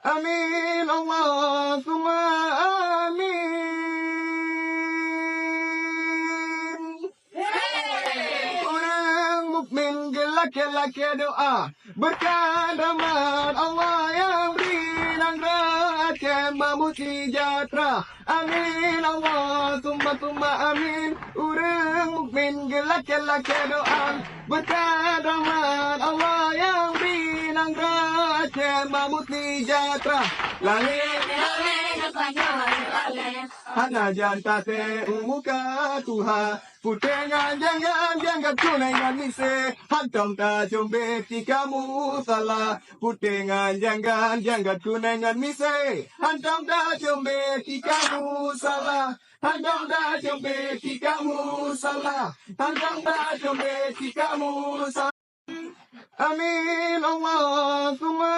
Amin Allahumma amin. Orang mukmin gelak-gelak doa, berkah rahmat Allah yang beri nangrat kemamut sejahtera. Amin Allahumma amin. Orang mukmin gelak-gelak doa, berkah rahmat Allah yang beri nangrat kemamut sejahtera. Langit hana janta te umuka Tuhan. Putengan jangan tunaikan mise, hantam ta jombe kamu salah. Putengan jangan tunaikan mise, hantam ta jombe kamu salah. Hantam ta jombe kamu salah. Hantam ta jombe kamu salah. Amin Allahumma